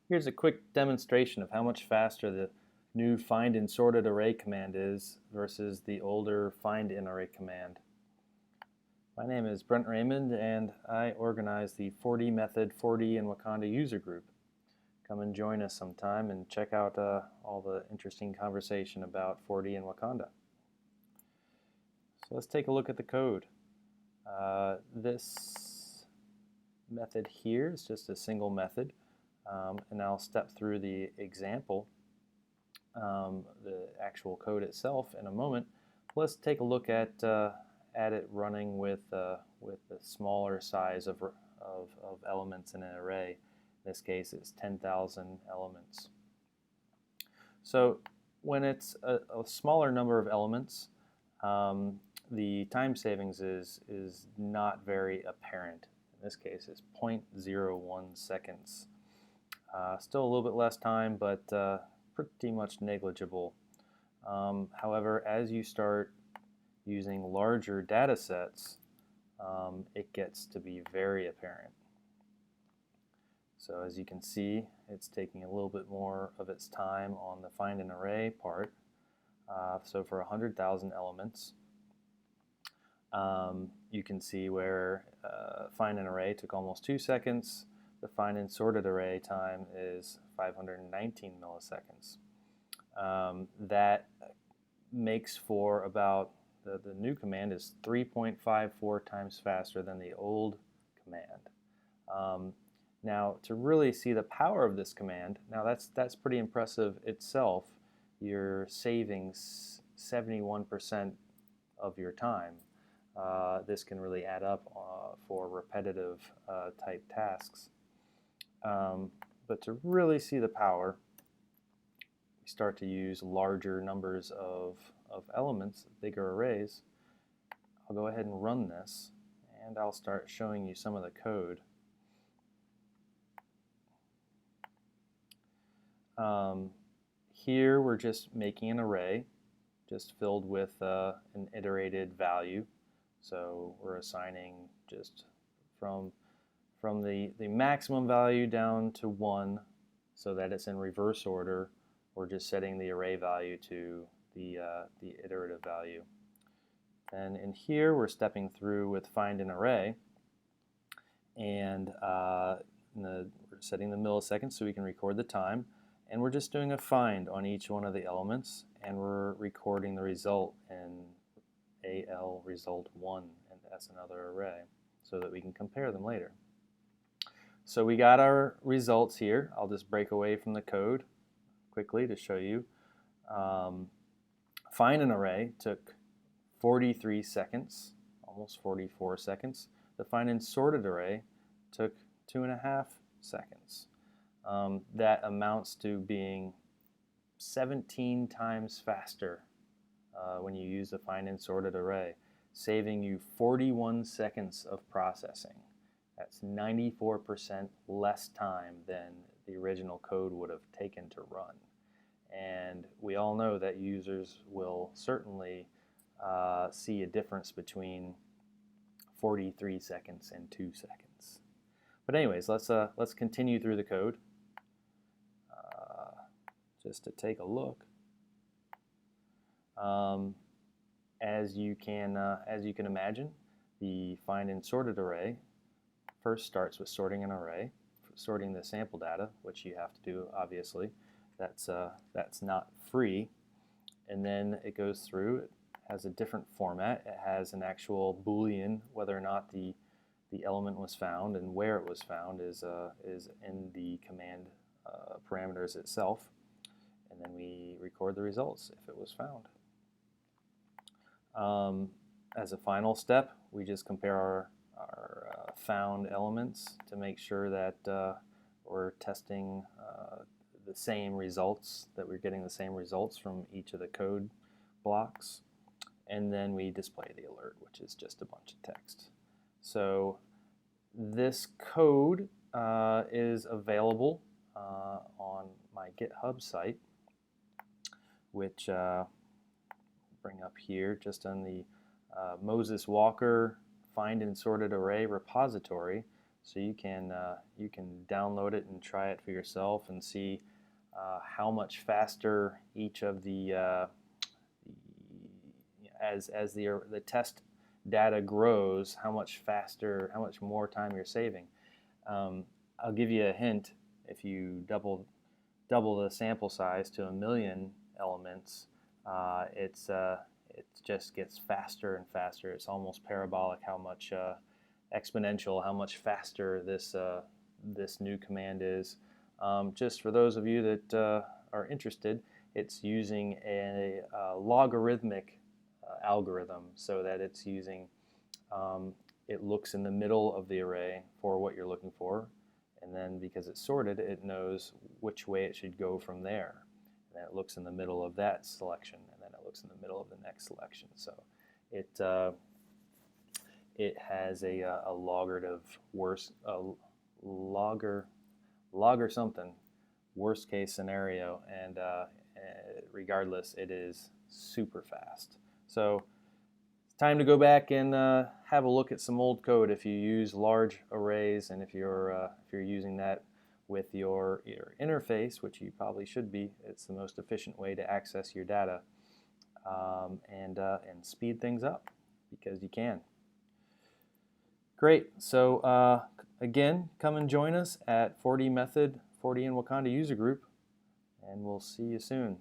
Here's a quick demonstration of how much faster the new find and sorted array command is versus the older find in array command. My name is Brent Raymond and I organize the 4D Method 4D in Wakanda user group. Come and join us sometime and check out all the interesting conversation about 4D in Wakanda. So let's take a look at the code. This method here is just a single method. And I'll step through the example, the actual code itself in a moment. Let's take a look at it running with the smaller size of elements in an array. In this case, it's 10,000 elements. So when it's a smaller number of elements, the time savings is not very apparent. In this case, it's 0.01 seconds. Still a little bit less time, but pretty much negligible. However, as you start using larger data sets, it gets to be very apparent. So as you can see, it's taking a little bit more of its time on the find an array part. So for 100,000 elements, you can see where find an array took almost 2 seconds. The find and sorted array time is 519 milliseconds. That makes for about, the new command is 3.54 times faster than the old command. Now, to really see the power of this command, now that's pretty impressive itself. You're saving 71% of your time. This can really add up for repetitive type tasks. But to really see the power, we start to use larger numbers of elements, bigger arrays. I'll go ahead and run this, and I'll start showing you some of the code. Here we're just making an array, just filled with an iterated value. So we're assigning just from the maximum value down to 1 so that it's in reverse order. We're just setting the array value to the iterative value. And in here we're stepping through with find an array, and we're setting the milliseconds so we can record the time, and we're just doing a find on each one of the elements, and we're recording the result in AL result 1, and that's another array so that we can compare them later. So we got our results here. I'll just break away from the code quickly to show you. Find an array took 43 seconds, almost 44 seconds. The find and sorted array took 2.5 seconds. That amounts to being 17 times faster when you use the find and sorted array, saving you 41 seconds of processing. That's 94% less time than the original code would have taken to run. And we all know that users will certainly see a difference between 43 seconds and 2 seconds. But anyways, let's continue through the code just to take a look. As you can imagine, the find and sorted array first starts with sorting an array, sorting the sample data, which you have to do obviously. That's not free. And then it goes through. It has a different format. It has an actual Boolean, whether or not the element was found, and where it was found is in the command parameters itself. And then we record the results if it was found. As a final step, we just compare our found elements to make sure that we're testing the same results, that we're getting the same results from each of the code blocks. And then we display the alert, which is just a bunch of text. So this code is available on my GitHub site, which bring up here just on the Moses Walker find and sorted array repository. So you can download it and try it for yourself and see how much faster each of the as the test data grows, how much faster, how much more time you're saving. I'll give you a hint. If you double the sample size to 1,000,000 elements, it just gets faster and faster. It's almost parabolic how much exponential how much faster this new command is. Just for those of you that are interested, it's using a logarithmic algorithm, so that it's using it looks in the middle of the array for what you're looking for, and then because it's sorted, it knows which way it should go from there. And then it looks in the middle of that selection, and then it looks in the middle of the next selection. So it has a logger something worst case scenario, and regardless, it is super fast. So it's time to go back and have a look at some old code if you use large arrays, and if you're using that with your interface, which you probably should be. It's the most efficient way to access your data, and speed things up, because you can. Great. So again, come and join us at 4D Method, 4D in Wakanda user group, and we'll see you soon.